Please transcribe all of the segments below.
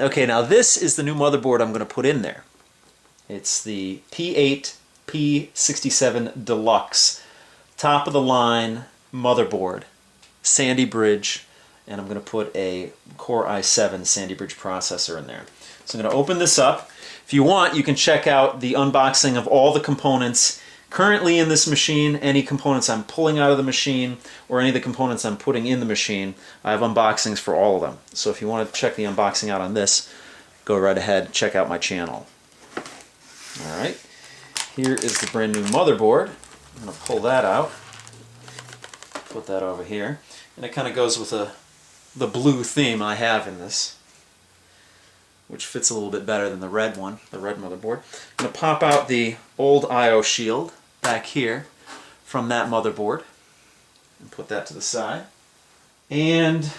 Okay, now this is the new motherboard I'm going to put in there. It's the P8P67 Deluxe, top of the line motherboard, Sandy Bridge, and I'm going to put a Core i7 Sandy Bridge processor in there. So I'm going to open this up. If you want, you can check out the unboxing of all the components currently in this machine, any components I'm pulling out of the machine, or any of the components I'm putting in the machine. I have unboxings for all of them. So if you want to check the unboxing out on this, go right ahead, check out my channel. Alright, here is the brand new motherboard. I'm going to pull that out, put that over here, and it kind of goes with the blue theme I have in this, which fits a little bit better than the red one, the red motherboard. I'm going to pop out the old I/O shield back here from that motherboard and put that to the side. And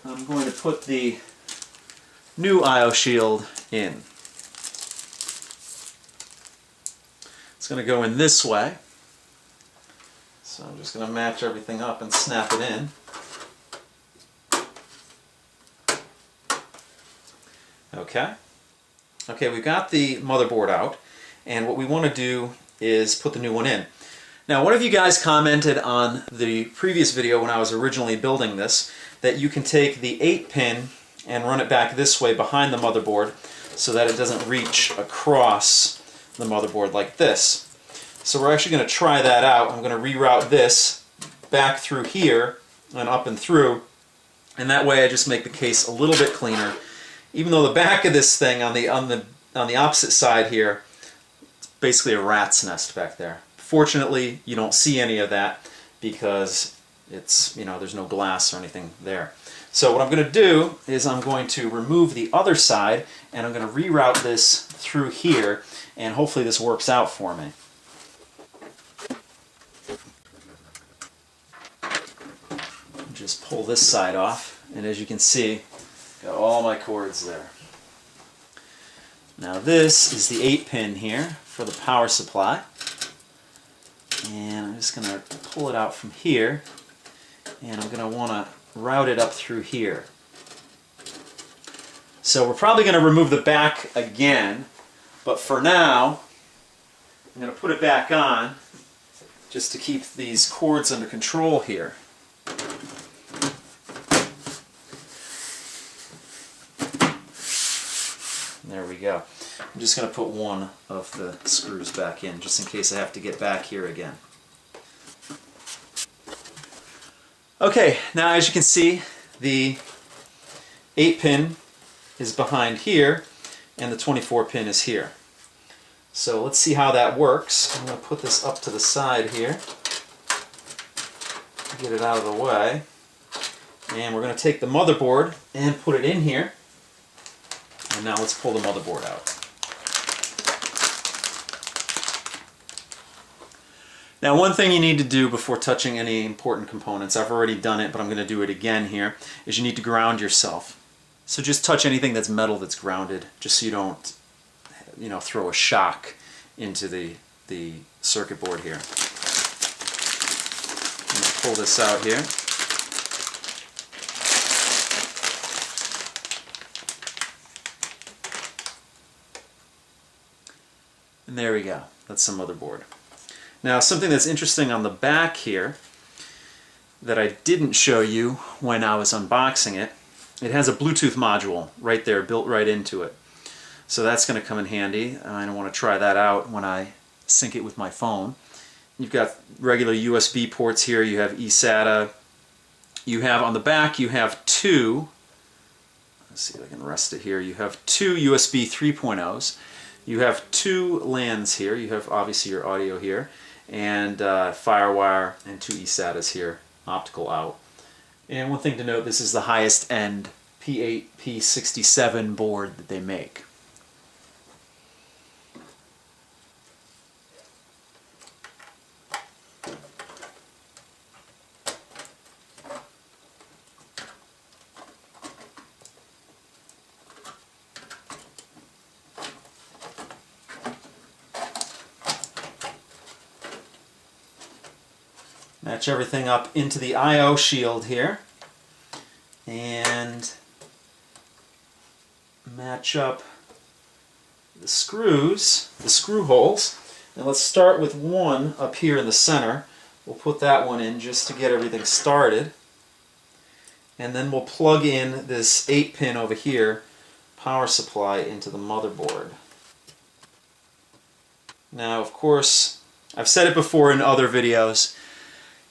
I'm going to put the new I/O shield in. It's going to go in this way. So I'm just going to match everything up and snap it in. Okay. Okay, we've got the motherboard out, and what we want to do is put the new one in. Now, one of you guys commented on the previous video when I was originally building this that you can take the 8-pin and run it back this way behind the motherboard so that it doesn't reach across the motherboard like this. So we're actually going to try that out. I'm going to reroute this back through here and up and through, and that way I just make the case a little bit cleaner. Even though the back of this thing on the opposite side here, it's basically a rat's nest back there. Fortunately, you don't see any of that because it's, there's no glass or anything there. So what I'm going to do is I'm going to remove the other side and I'm going to reroute this through here, and hopefully this works out for me. Just pull this side off, and as you can see, got all my cords there. Now this is the 8-pin here for the power supply, and I'm just going to pull it out from here, and I'm going to want to route it up through here. So we're probably going to remove the back again, but for now I'm going to put it back on just to keep these cords under control here. There we go. I'm just going to put one of the screws back in, just in case I have to get back here again. Okay, now as you can see, the 8-pin is behind here, and the 24-pin is here. So let's see how that works. I'm going to put this up to the side here, get it out of the way, and we're going to take the motherboard and put it in here. And now let's pull the motherboard out. Now, one thing you need to do before touching any important components, I've already done it, but I'm going to do it again here, is you need to ground yourself. So just touch anything that's metal that's grounded, just so you don't, throw a shock into the circuit board here. I'm going to pull this out here. And there we go. That's the motherboard. Now, something that's interesting on the back here that I didn't show you when I was unboxing it, it has a Bluetooth module right there, built right into it. So that's going to come in handy. I want to try that out when I sync it with my phone. You've got regular USB ports here. You have eSATA. You have on the back, you have two, let's see if I can rest it here, you have two USB 3.0s. You have two LANs here. You have obviously your audio here, and FireWire, and two eSATAs here, optical out. And one thing to note, this is the highest end P8P67 board that they make. Match everything up into the I/O shield here, and match up the screws, the screw holes. And let's start with one up here in the center. We'll put that one in just to get everything started. And then we'll plug in this 8-pin over here, power supply, into the motherboard. Now, of course, I've said it before in other videos,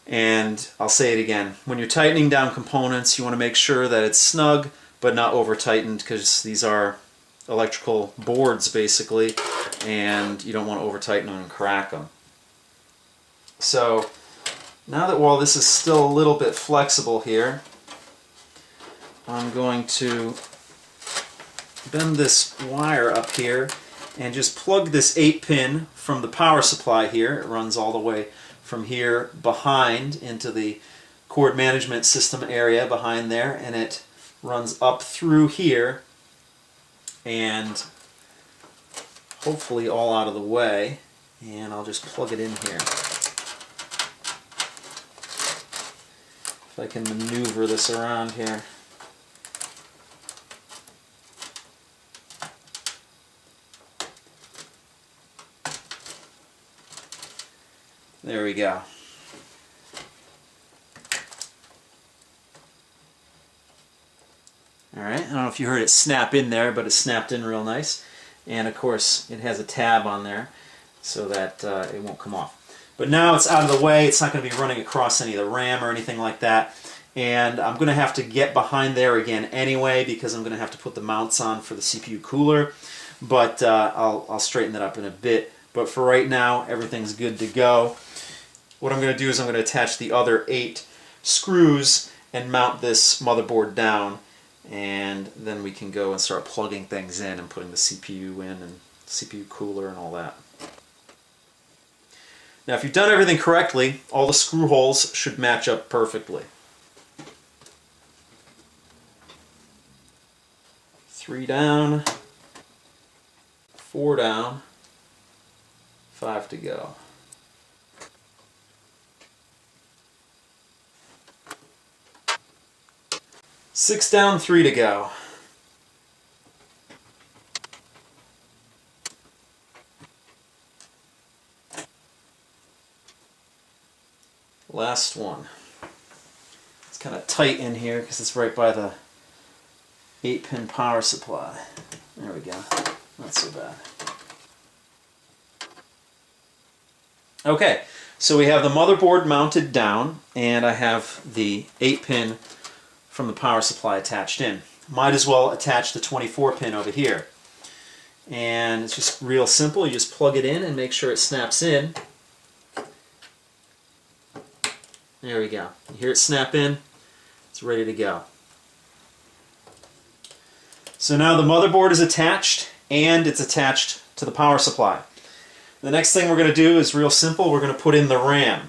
and I'll say it again. When you're tightening down components, you want to make sure that it's snug, but not over-tightened, because these are electrical boards, basically, and you don't want to over-tighten them and crack them. So, now that while this is still a little bit flexible here, I'm going to bend this wire up here and just plug this 8-pin from the power supply here. It runs all the way from here behind into the cord management system area behind there, and it runs up through here and hopefully all out of the way. And I'll just plug it in here. If I can maneuver this around here. There we go. Alright, I don't know if you heard it snap in there, but it snapped in real nice. And of course, it has a tab on there so that it won't come off. But now it's out of the way. It's not going to be running across any of the RAM or anything like that. And I'm going to have to get behind there again anyway, because I'm going to have to put the mounts on for the CPU cooler. But I'll straighten that up in a bit. But for right now, everything's good to go. What I'm going to do is I'm going to attach the other 8 screws and mount this motherboard down, and then we can go and start plugging things in and putting the CPU in and CPU cooler and all that. Now, if you've done everything correctly, all the screw holes should match up perfectly. 3 down, 4 down, 5 to go. 6 down, 3 to go. Last one. It's kind of tight in here because it's right by the 8-pin power supply. There we go. Not so bad. Okay, so we have the motherboard mounted down, and I have the 8-pin from the power supply attached in. Might as well attach the 24-pin over here. And it's just real simple. You just plug it in and make sure it snaps in. There we go. You hear it snap in? It's ready to go. So now the motherboard is attached, and it's attached to the power supply. The next thing we're going to do is real simple. We're going to put in the RAM.